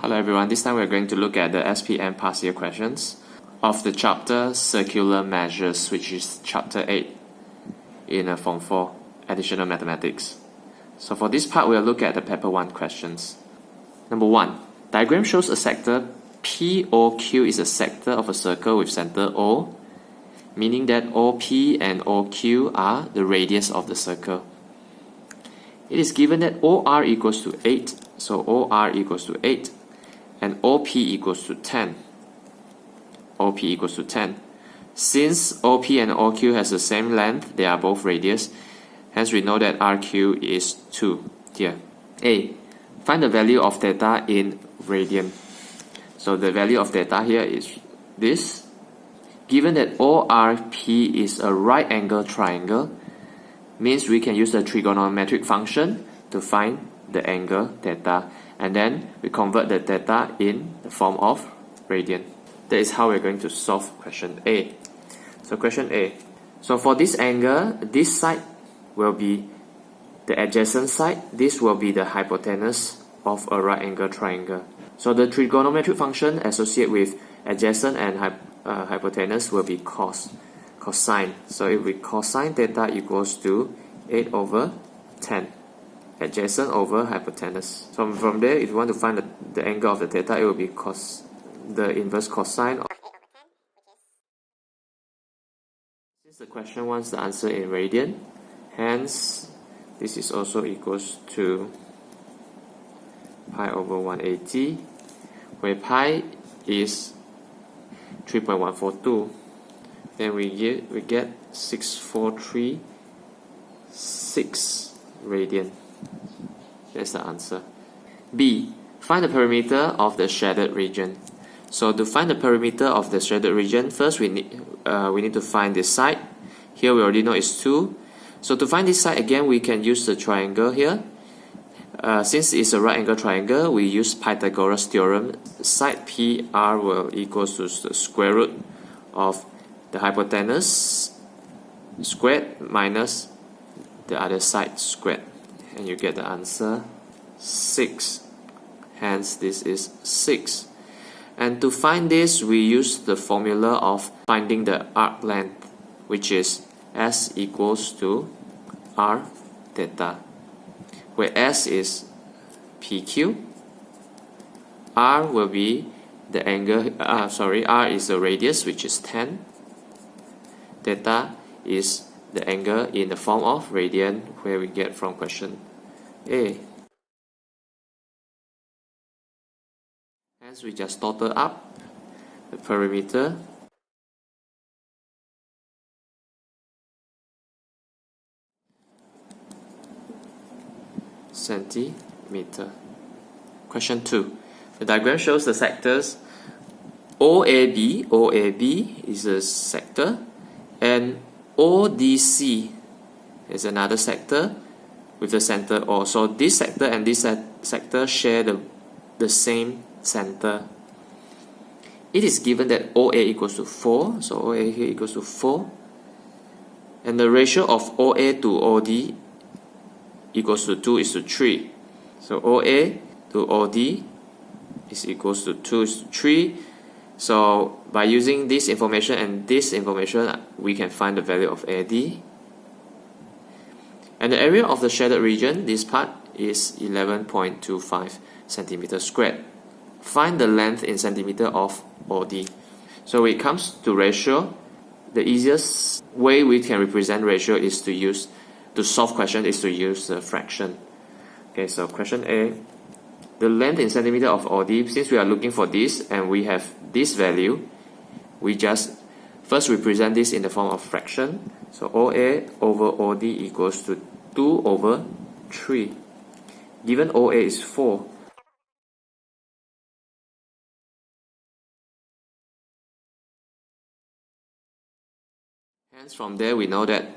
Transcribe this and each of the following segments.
Hello everyone, this time we're going to look at the SPM past year questions of the chapter Circular Measures, which is chapter 8 in Form 4 Additional Mathematics. So for this part, we'll look at the paper 1 questions. Number 1. Diagram shows a sector POQ is a sector of a circle with center O, meaning that OP and OQ are the radius of the circle. It is given that OR equals to 8, so OR equals to 8, and OP equals to 10. OP equals to 10. Since OP and OQ has the same length, they are both radius, hence we know that RQ is 2 here. A. Find the value of theta in radian. So the value of theta here is this. Given that ORP is a right angle triangle, means we can use the trigonometric function to find the angle theta, and then we convert the theta in the form of radian. That is how we're going to solve question A. So question A. So for this angle, this side will be the adjacent side. This will be the hypotenuse of a right angle triangle. So the trigonometric function associated with adjacent and hypotenuse will be cosine. So if we cosine theta equals to 8 over 10. Adjacent over hypotenuse. So from there, if you want to find the angle of the theta, it will be the inverse cosine of 8 over 10, since the question wants the answer in radian, hence this is also equals to pi over 180, where pi is 3.142. Then we get 6436 radian. That's the answer. B. Find the perimeter of the shaded region. So to find the perimeter of the shaded region, first we need to find this side. Here we already know it's 2. So to find this side again, we can use the triangle here. Since it's a right angle triangle, we use Pythagoras theorem. Side PR will equals to the square root of the hypotenuse squared minus the other side squared, and you get the answer 6. Hence this is 6. And to find this, we use the formula of finding the arc length, which is S equals to R theta, where S is PQ, R will be the angle, R is the radius, which is 10, theta is the angle in the form of radian, where we get from question A. Hence we just total up the perimeter centimeter. Question 2. The diagram shows the sectors OAB. OAB is a sector, and ODC is another sector with the center O. So this sector and this sector share the same center. It is given that OA equals to 4. So OA here equals to 4. And the ratio of OA to OD equals to 2 is to 3. So OA to OD is equals to 2 is to 3. So by using this information and this information, we can find the value of AD. And the area of the shaded region, this part, is 11.25 centimeters squared. Find the length in centimeter of OD. So when it comes to ratio, the easiest way we can represent ratio is to solve question is to use the fraction. Okay, so question A. The length in centimeter of OD, since we are looking for this and we have this value, we just first represent this in the form of fraction. So OA over OD equals to 2 over 3. Given OA is 4. Hence from there we know that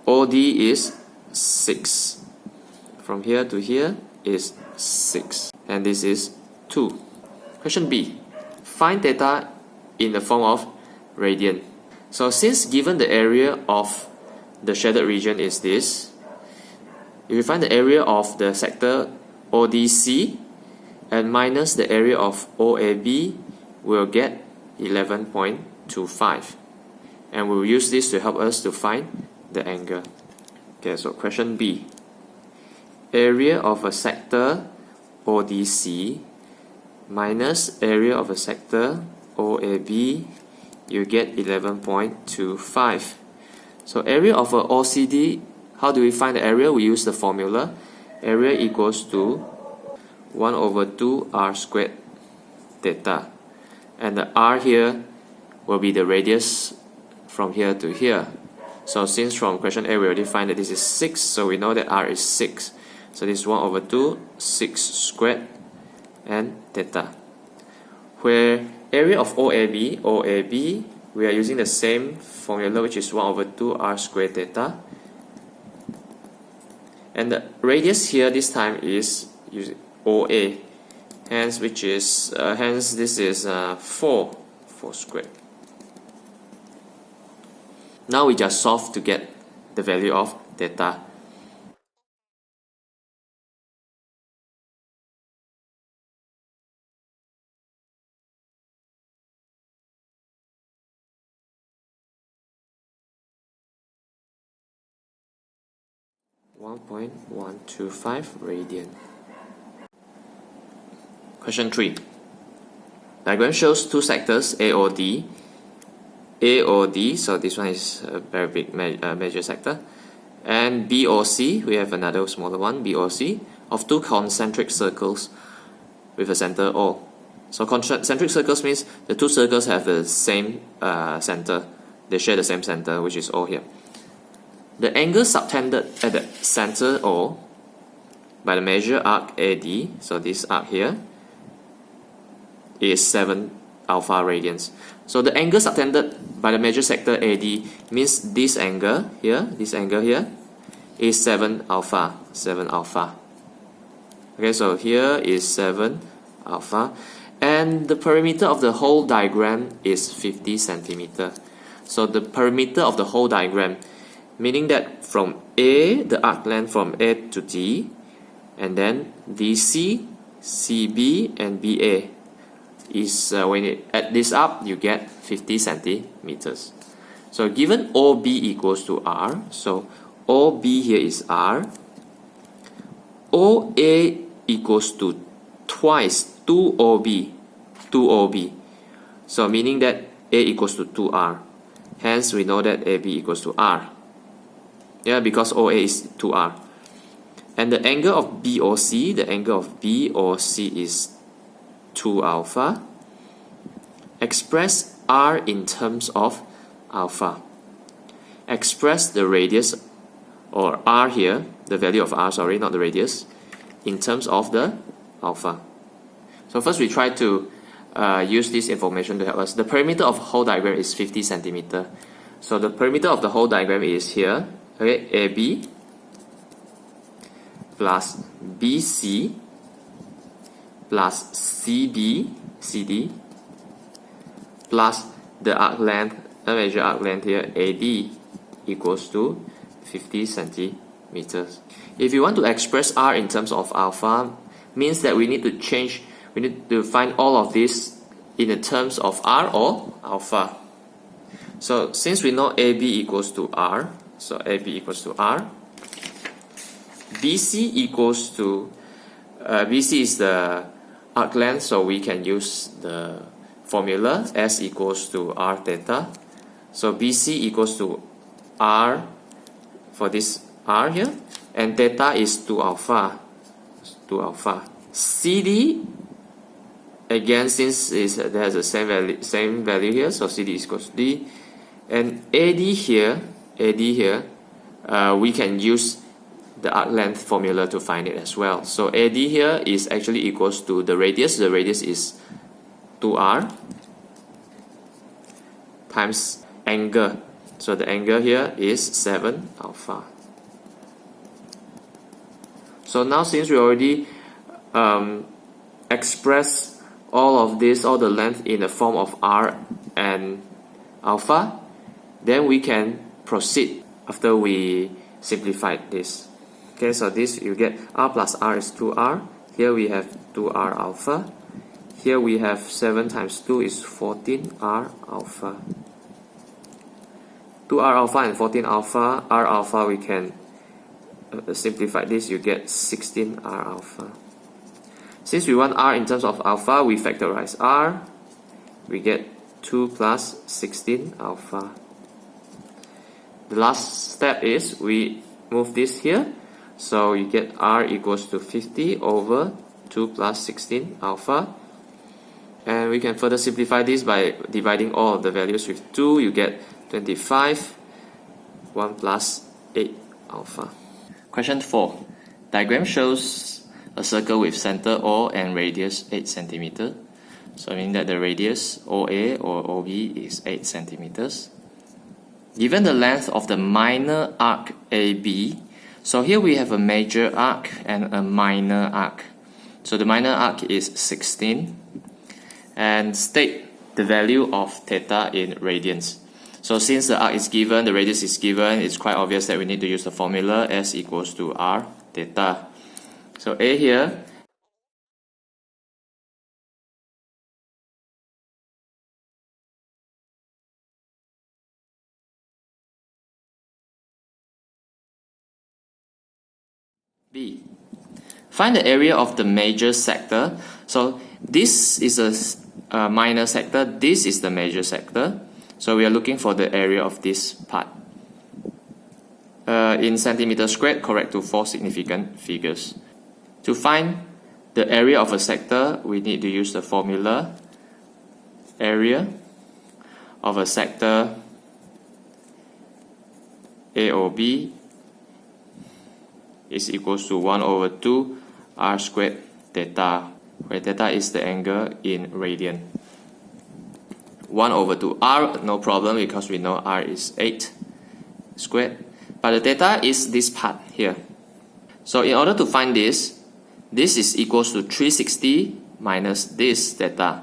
OD is 6. From here to here is 6, and this is 2. Question B. Find theta in the form of radian. So since given the area of the shaded region is this, if you find the area of the sector ODC, and minus the area of OAB, we'll get 11.25. And we'll use this to help us to find the angle. Okay, so question B. Area of a sector ODC minus area of a sector OAB, you get 11.25. So area of a OCD, how do we find the area? We use the formula. Area equals to 1 over 2 r squared theta. And the r here will be the radius from here to here. So since from question A we already find that this is 6, so we know that r is 6. So this is 1 over 2, 6 squared, and theta. Where area of OAB, we are using the same formula, which is 1 over 2 r squared theta. And the radius here this time is OA, hence this is 4 squared. Now we just solve to get the value of theta. .125 radian. Question 3. Diagram shows two sectors AOD, so this one is a very big major sector, and BOC, we have another smaller one, BOC, of two concentric circles with a center O. So concentric circles means the two circles have the same center, they share the same center, which is O here. The angle subtended at the center O by the measure arc AD, so this arc here, is 7 alpha radians. So the angle subtended by the measure sector AD means this angle here, is 7 alpha. Okay, so here is 7 alpha. And the perimeter of the whole diagram is 50 centimeter. So the perimeter of the whole diagram, meaning that from A, the arc length from A to D, and then DC, CB, and BA is when you add this up, you get 50 centimeters. So given OB equals to R, so OB here is R, OA equals to twice 2OB, so meaning that A equals to 2R. Hence we know that AB equals to R. Yeah, because OA is 2R. And the angle of BOC, is 2 alpha. Express R in terms of alpha. Express the radius, or R here, the value of R, sorry, not the radius, in terms of the alpha. So first we try to use this information to help us. The perimeter of whole diagram is 50 centimeter. So the perimeter of the whole diagram is here, okay, AB plus BC plus CD plus the arc length, major arc length here, AD, equals to 50 centimeters. If you want to express R in terms of alpha, means that we need to find all of this in the terms of R or alpha. So since we know AB equals to R, so AB equals to R, BC equals to, BC is the arc length, so we can use the formula S equals to R theta. So BC equals to R for this R here, and theta is 2 alpha. CD, again, since it has the same value here, so CD is equals to D. And AD here, we can use the arc length formula to find it as well. So AD here is actually equals to the radius. The radius is 2R times angle. So the angle here is 7 alpha. So now since we already express all of this, all the length in the form of R and alpha, then we can proceed after we simplified this. Okay, so this you get R plus R is 2R, Here we have 2r alpha. Here we have 7 times 2 is 14r alpha. 2r alpha and 14 alpha, r alpha we can simplify this, you get 16r alpha. Since we want r in terms of alpha, we factorize r, we get 2 plus 16 alpha. The last step is we move this here, so you get r equals to 50 over 2 plus 16 alpha. And we can further simplify this by dividing all of the values with 2, you get 25, 1 plus 8 alpha. Question 4. Diagram shows a circle with center O and radius 8 cm. So meaning that the radius OA or OB is 8 cm. Given the length of the minor arc AB, so here we have a major arc and a minor arc. So the minor arc is 16. And state the value of theta in radians. So since the arc is given, the radius is given, it's quite obvious that we need to use the formula S equals to R theta. So A here, B. Find the area of the major sector. So this is a minor sector, this is the major sector. So we are looking for the area of this part. In centimeters squared, correct to 4 significant figures. To find the area of a sector, we need to use the formula area of a sector AOB is equals to 1 over 2 r squared theta, where theta is the angle in radian. 1 over 2 r, no problem because we know r is 8 squared. But the theta is this part here. So in order to find this is equals to 360 minus this theta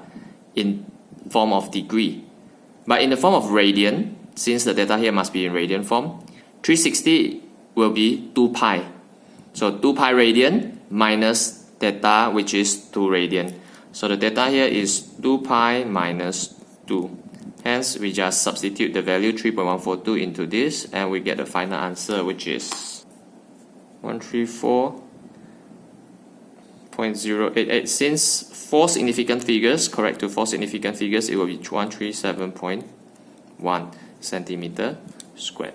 in form of degree. But in the form of radian, since the theta here must be in radian form, 360 will be 2 pi. So 2 pi radian minus theta, which is 2 radian. So the theta here is 2 pi minus 2. Hence, we just substitute the value 3.142 into this, and we get the final answer, which is 134.088. Since 4 significant figures, correct to 4 significant figures, it will be 137.1 centimeter squared.